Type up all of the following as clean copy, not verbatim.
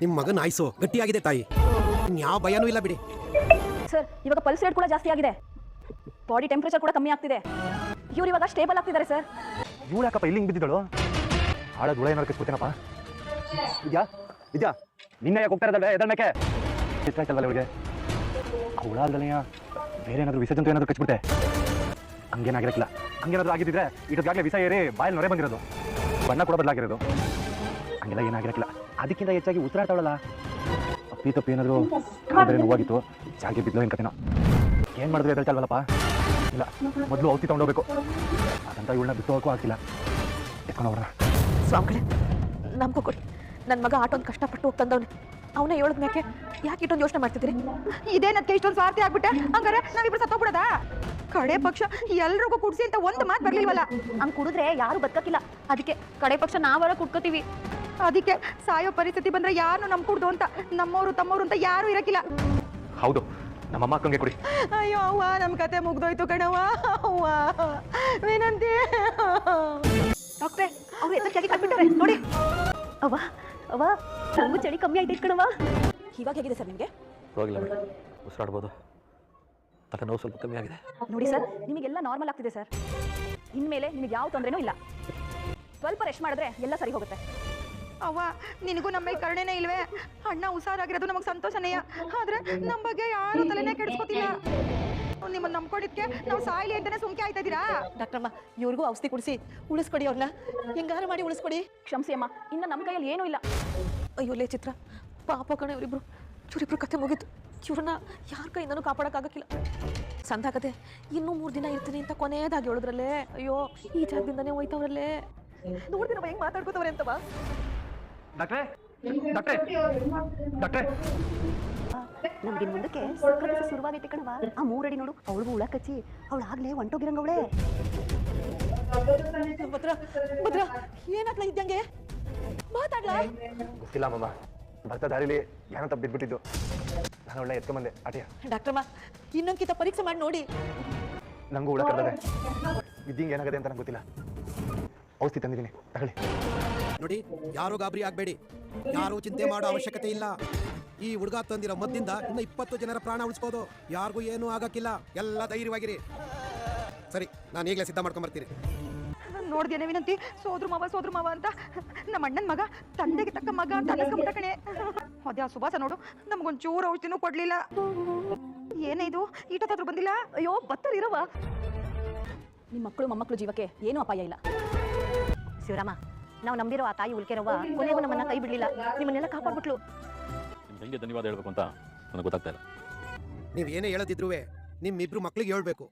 ನಿಮ್ಮ ಮಗನ ಆಯ್ಸು ಗಟ್ಟಿಯಾಗಿದೆ ತಾಯಿ, ಯಾವ ಭಯನೂ ಇಲ್ಲ ಬಿಡಿ. ಸರ್ ಇವಾಗ ಪಲ್ಸ್ ರೇಟ್ ಕೂಡ ಜಾಸ್ತಿ ಆಗಿದೆ, ಬಾಡಿ ಟೆಂಪರೇಚರ್ ಕೂಡ ಕಮ್ಮಿ ಆಗ್ತಿದೆ. ಇವ್ರು ಇವಾಗ ಸ್ಟೇಬಲ್ ಆಗ್ತಿದ್ದಾರೆ ಸರ್. ಇವಳು ಯಾಕಪ್ಪ ಇಲ್ಲಿ ಹಿಂಗೆ ಬಿದ್ದಿದ್ದಳು? ಹಾಳದ ಹುಳ ಏನಾರು ಕಚ್ಬಿಡ್ತೇನಪ್ಪ. ಇದ್ಯಾ ನಿನ್ನೆ ಯಾಕೆ ಹೋಗ್ತಾ ಇದ್ದಾಳೆ ಎದಳ್ಮೇಕೆ? ಎಷ್ಟಾಯ್ತಲ್ಲ ಇವಳಿಗೆ ಆ ಹುಳ ಅಲ್ದನೆಯ ಬೇರೆ ಏನಾದರೂ ವಿಸರ್ಜಂತು ಏನಾದರೂ ಕಚ್ಬಿಟ್ಟೆ? ಹಂಗೇನಾಗಿರಕ್ಕಿಲ್ಲ. ಹಂಗೇನಾದರೂ ಆಗಿದ್ದಿದ್ರೆ ಇಟೊತ್ತಾಗಲೇ ವಿಷ ಏರಿ ಬಾಯಲ್ಲಿ ನೊರೆ ಬಂದಿರೋದು, ಬಣ್ಣ ಕೂಡ ಬದಲಾಗಿರೋದು. ಹಂಗೆಲ್ಲ ಏನಾಗಿರಕ್ಕಿಲ್ಲ. ಅದಕ್ಕಿಂತ ಹೆಚ್ಚಾಗಿ ಉಸಿರಾಡ್ತಾವಳಲ್ಲ, ಅಪ್ಪಿ ತಪ್ಪಿ ಏನಾದರೂ ಅಂದರೆ ನೋವಾಗಿತ್ತು, ಜಾಗೆ ಬಿದ್ದಲು ಏನು ಕತೆನೋ. ಏನು ಮಾಡಿದ್ರೆ ಎದಳ್ತಲ್ವಲ್ಲಪ್ಪ? ಇಲ್ಲ, ಮೊದಲು ಔಷಧಿ ತೊಗೊಂಡೋಗ್ಬೇಕು. ಅದಂತ ಇವಳನ್ನ ಬಿಟ್ಟು ಹೋಗೋಕ್ಕೂ ಆಗ್ತಿಲ್ಲ. ಎತ್ಕೊಂಡು ಹೋಗೋಣ. ಸ್ವಾಮಿಗಳೇ ನಮಗೂ ಕೊಡಿ, ನನ್ನ ಮಗ ಆಟೋನ್ ಕಷ್ಟಪಟ್ಟು ಹೋಗ್ತಂದವ್ನೆ, ಅವನೇ ಹೇಳೋದ್ ಮೇಕೆ ಯಾಕೆ ಇಷ್ಟೊಂದು ಯೋಚನೆ ಮಾಡ್ತಿದ್ರಿ? ಇದೇನಕ್ಕೆ ಇಷ್ಟೊಂದು ಸ್ವಾರ್ಥಿ ಆಗ್ಬಿಟ್ಟೆ? ಹಂಗಾರೆ ನಾವಿಬ್ರು ಸತ್ತೋಗ್ಬಿಡದ? ಕಡೆ ಪಕ್ಷ ಎಲ್ರಿಗೂ ಕುಡ್ಸಿ ಅಂತ ಒಂದು ಮಾತು ಬರ್ಲಿಲ್ವಲ್ಲ. ಹಂಗೆ ಕುಡಿದ್ರೆ ಯಾರು ಬದುಕಕ್ಕಿಲ್ಲ, ಅದಕ್ಕೆ ಕಡೆ ಪಕ್ಷ ನಾವರ ಕುಡ್ಕೋತೀವಿ. ಅದಕ್ಕೆ ಸಾಯೋ ಪರಿಸ್ಥಿತಿ ಬಂದ್ರೆ ಯಾರು ನಮ್ ಕುಡ್ದು ಅಂತ, ನಮ್ಮವರು ತಮ್ಮವರು ಅಂತ ಯಾರು ಇರಕ್ಕಿಲ್ಲ. ಹೌದು, ನಮ್ಮಮ್ಮ ಅಕ್ಕಂಗೆ ಕೊಡಿ. ಅಯ್ಯೋ ಅವ್ವ, ನಮ್ ಕತೆ ಮುಗ್ದೋಯ್ತು ಕಣವ್ವ. ಅವ್ವ ವಿನಂತಿ. ಡಾಕ್ಟ್ರೆ ಅವ್ರು ಎತ್ತಕ್ಕಾಗಿ ಕಟ್ಬಿಟ್ಟಾರೆ ನೋಡಿ. ಅವ್ವ ಅವ್ವ, ನಂಗೂ ಚಳಿ ಕಮ್ಮಿ ಆಯ್ತು ಕಣವ್ವ. ಇವಾಗ ಹೇಗಿದೆ ಸರ್ ನಿಮಗೆ? ಹೋಗಿಲ್ಲ ಮೇಡಮ್, ಉಸಿರಾಡ್ಬೋದು. ತಲೆ ನೋವು ಸ್ವಲ್ಪ ಕಮ್ಮಿ ಆಗಿದೆ. ನೋಡಿ ಸರ್, ನಿಮಗೆಲ್ಲ ನಾರ್ಮಲ್ ಆಗ್ತಿದೆ ಸರ್. ಇನ್ಮೇಲೆ ನಿಮಗೆ ಯಾವ ತೊಂದರೆನೂ ಇಲ್ಲ. ಸ್ವಲ್ಪ ರೆಸ್ಟ್ ಮಾಡಿದ್ರೆ ಎಲ್ಲ ಸರಿ ಹೋಗುತ್ತೆ. ಅವ್ವ, ನಿನಗೂ ನಮ್ಮ ಮೇಲೆ ಕರುಣೆನೇ ಇಲ್ವೇ? ಅಣ್ಣ ಹುಷಾರಾಗಿರೋದು ನಮಗೆ ಸಂತೋಷನೇಯ, ಆದ್ರೆ ನಮ್ಮ ಬಗ್ಗೆ ಯಾರು ತಲೆನೇ ಕೆಡಿಸ್ಕೋತಿಲ್ಲ. ನಿಮ್ಮನ್ನು ನಂಬ್ಕೊಂಡಿದ್ಕೆ ನಾವು ಸಾಯ್ಲಿ ಅಂತಾನೆ ಸುಮ್ಕೆ ಆಯ್ತಾ ಇದ್ದೀರಾ? ಡಾಕ್ಟ್ರಮ್ಮ, ಇವ್ರಿಗೂ ಔಷಧಿ ಕುಡಿಸಿ ಉಳಿಸ್ಕೊಡಿ, ಅವ್ರನ್ನ ಹೆಂಗಾರ ಮಾಡಿ ಉಳಿಸ್ಕೊಡಿ. ಕ್ಷಮಿಸಿ ಅಮ್ಮ, ಇನ್ನು ನಮ್ಮ ಕೈಯಲ್ಲಿ ಏನೂ ಇಲ್ಲ. ಅಯ್ಯೋ ಲೇ ಚಿತ್ರ, ಪಾಪ ಕಣ ಇವರಿಬ್ರು ಕತೆ ಮುಗಿತು. ಇವ್ರನ್ನ ಯಾರ ಕೈಯಿಂದನೂ ಕಾಪಾಡೋಕ್ಕಾಗಕ್ಕಿಲ್ಲ. ಸಂದಾಗದೆ ಇನ್ನೂ 3 ದಿನ ಇರ್ತೀನಿ ಅಂತ ಕೊನೆಯದಾಗಿ ಹೇಳಿದ್ರಲ್ಲೇ. ಅಯ್ಯೋ, ಈ ಜಾಗದಿಂದನೇ ಹೋಯ್ತವ್ರಲ್ಲೇ. ನೋಡ್ತೀನಿ ಹೆಂಗ್ ಮಾತಾಡ್ಕೋತವ್ರೆ ಅಂತವ. ಡಾಕ್ಟ್ರೇ ಡಾಕ್ಟ್ರೇ ಡಾಕ್ಟ್ರೇ, ನಮ್ಗಿನ್ ಮುಂದಕ್ಕೆ ಸಕ್ರೆ ಶುರುವಾಗೈತೆ ಕಣವ. ಆ 3 ಅಡಿ ನೋಡು, ಅವಳಿಗೂ ಹುಳ ಕಚ್ಚಿ ಅವಳು ಆಗ್ಲೇ ಹೊಂಟೋಗಿರಂಗವಳೆ. ಭದ್ರ ಭದ್ರ, ಏನಾಗ್ಲಾ ಇದ್ದಂಗೆ ಮಾತಾಡ್ಲಾ? ಗೊತ್ತಿಲ್ಲ ಅಮ್ಮಮ್ಮ, ಬರ್ತಾ ದಾರಿಲಿ ಏನಂತ ಬಿದ್ಬಿಟ್ಟಿದ್ದು. ನಾನು ಒಳ್ಳೆ ಎತ್ಕೊಂಬಂದೆ ಆಟಿಯ. ಡಾಕ್ಟ್ರಮ್ಮ, ಇನ್ನೊಂದ್ಕಿಂತ ಪರೀಕ್ಷೆ ಮಾಡಿ ನೋಡಿ. ನಂಗೂ ಹುಳ ಕಡ್ದದೆ, ಬಿದ್ದಿಂಗ್ ಏನಾಗದೆ ಅಂತ ನಂಗೆ ಗೊತ್ತಿಲ್ಲ. ಔಷಧಿ ತಂದಿದ್ದೀನಿ, ತಗೊಳ್ಳಿ. ನೋಡಿ, ಯಾರು ಗಾಬರಿ ಆಗಬೇಡಿ, ಯಾರು ಚಿಂತೆ ಮಾಡೋ ಅವಶ್ಯಕತೆ ಇಲ್ಲ. ಈ ಹುಡುಗ ತಂದಿರೋ ಮದ್ದಿಂದ ಇನ್ನು 20 ಜನರ ಪ್ರಾಣ ಉಳಿಸ್ಬೋದು. ಯಾರಿಗೂ ಏನೂ ಆಗಕ್ಕಿಲ್ಲ, ಎಲ್ಲ ಧೈರ್ಯವಾಗಿರಿ. ಸರಿ, ನಾನು ಈಗಲೇ ಸಿದ್ಧ ಮಾಡ್ಕೊಂಬರ್ತೀನಿ. ನೋಡ್ದೇನೆ ವಿನಂತಿ, ಸೋದ್ರ ಮಾವ ಅಂತ ನಮ್ಮ ಅಣ್ಣನ ಮಗ ತಂದೆಗೆ ತಕ್ಕ ಮಗ ಅಂತ ಅನ್ನಿಸ್ಕೊಂಬಿಟ್ಟ ಕಣೆ. ಅದ್ಯಾ ಸುಭಾಸ ನೋಡು, ನಮಗೊಂಚೂರು ಔಷಧಿನೂ ಕೊಡ್ಲಿಲ್ಲ. ಏನೇ ಇದು, ಈಟತ್ತಾದ್ರೂ ಬಂದಿಲ್ಲ? ಅಯ್ಯೋ ಬತ್ತರ್ ಇರವ. ನಿಮ್ಮ ಮಕ್ಕಳು ಮೊಮ್ಮಕ್ಕಳು ಜೀವಕ್ಕೆ ಏನೂ ಅಪಾಯ ಇಲ್ಲ. ಶಿವರಾಮ, ನಾವು ನಂಬಿರೋ ಆ ತಾಯಿ ಉಳ್ಕೆರವ್ವ ಕೊನೆಗೂ ನಮ್ಮನ್ನ ಕೈ ಬಿಡ್ಲಿಲ್ಲ, ನಿಮ್ಮನ್ನೆಲ್ಲ ಕಾಪಾಡ್ಬಿಟ್ಲು. ಹೆಂಗೆ ಧನ್ಯವಾದ ಹೇಳ್ಬೇಕು ಅಂತ ನನಗೆ ಗೊತ್ತಾಗ್ತಾ ಇಲ್ಲ. ನೀವು ಏನೇ ಹೇಳದಿದ್ರು ನಿಮ್ಮಿಬ್ರು ಮಕ್ಳಿಗೆ ಹೇಳ್ಬೇಕು.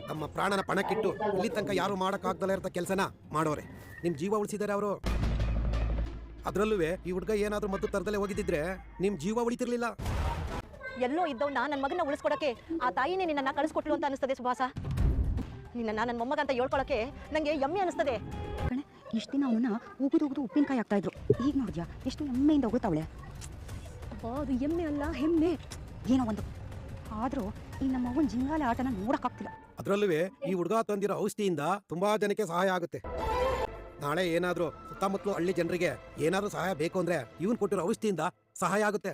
ತಮ್ಮ ಪ್ರಾಣನ ಪಣಕ್ಕಿಟ್ಟು ಇಲ್ಲಿ ತನಕ ಯಾರು ಮಾಡೋಕ್ಕಾಗ್ದಲ್ಲ ಇರೋ ಕೆಲಸನ ಮಾಡೋರೆ. ನಿಮ್ಮ ಜೀವ ಉಳಿಸಿದ್ದಾರೆ ಅವರು. ಅದರಲ್ಲೂ ಈ ಹುಡುಗ ಏನಾದರೂ ಮದ್ದು ತರದಲ್ಲೇ ಹೋಗಿದ್ದಿದ್ರೆ ನಿಮ್ಮ ಜೀವ ಉಳಿತಿರ್ಲಿಲ್ಲ. ಎಲ್ಲೋ ಇದ್ದವನ್ನ ನನ್ನ ಮಗನ ಉಳಿಸ್ಕೊಡಕ್ಕೆ ಆ ತಾಯಿನೇ ನಿನ್ನನ್ನು ಕಳಿಸ್ಕೊಟ್ಲು ಅಂತ ಅನಿಸ್ತದೆ ಸುಭಾಸ. ನಿನ್ನ ನನ್ನ ಮೊಮ್ಮಗ ಅಂತ ಹೇಳ್ಕೊಳಕ್ಕೆ ನಂಗೆ ಹೆಮ್ಮೆ ಅನಿಸ್ತದೆ ಕಣೆ. ಇಷ್ಟು ದಿನ ಅವನನ್ನ ಉಗುದು ಉಪ್ಪಿನಕಾಯಿ ಆಗ್ತಾ ಇದ್ರು, ಈಗ ನೋಡಿದ್ಯಾ ಎಷ್ಟು ಹೆಮ್ಮೆಯಿಂದ ಹೋಗುತ್ತಾವಳೆ. ಅದು ಎಮ್ಮೆ ಅಲ್ಲ, ಹೆಮ್ಮೆ. ಏನೋ ಒಂದು ಆದ್ರೂ ಈ ನಮ್ಮ ಅವನ ಜಿಂಗಾಲೆ ಆಟನ ನೋಡಕ್ಕಾಗ್ತಿಲ್ಲ. ಅದರಲ್ಲೂ ಈ ಹುಡುಗ ತಂದಿರೋ ಔಷಧಿಯಿಂದ ತುಂಬಾ ಜನಕ್ಕೆ ಸಹಾಯ ಆಗುತ್ತೆ. ನಾಳೆ ಏನಾದರೂ ಸುತ್ತಮುತ್ತಲು ಹಳ್ಳಿ ಜನರಿಗೆ ಏನಾದರೂ ಸಹಾಯ ಬೇಕು ಅಂದ್ರೆ ಇವನ್ ಕೊಟ್ಟಿರೋ ಔಷಧಿಯಿಂದ ಸಹಾಯ ಆಗುತ್ತೆ.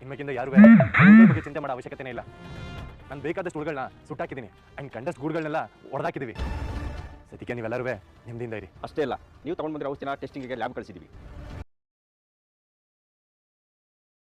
ಇನ್ಮೇಕಿಂದ ಯಾರು ಬಗ್ಗೆ ಚಿಂತೆ ಮಾಡೋ ಅವಶ್ಯಕತೆನೇ ಇಲ್ಲ. ನಾನು ಬೇಕಾದಷ್ಟು ಹುಡುಗಳನ್ನ ಸುಟ್ಟಾಕಿದ್ದೀನಿ, ಅಂಡ್ ಕಂಡಷ್ಟು ಗೂಡುಗಳನ್ನೆಲ್ಲ ಹೊಡೆದಾಕಿದ್ದೀವಿ. ಸದ್ಯಕ್ಕೆ ನೀವೆಲ್ಲರೂ ನೆಮ್ಮದಿಯಿಂದ ಇರಿ. ಅಷ್ಟೇ ಅಲ್ಲ, ನೀವು ತಗೊಂಡು ಬಂದಿರೋ ಔಷಧಿನ ಟೆಸ್ಟಿಂಗಿಗೆ ಲ್ಯಾಬ್ ಕಳಿಸಿದ್ದೀವಿ.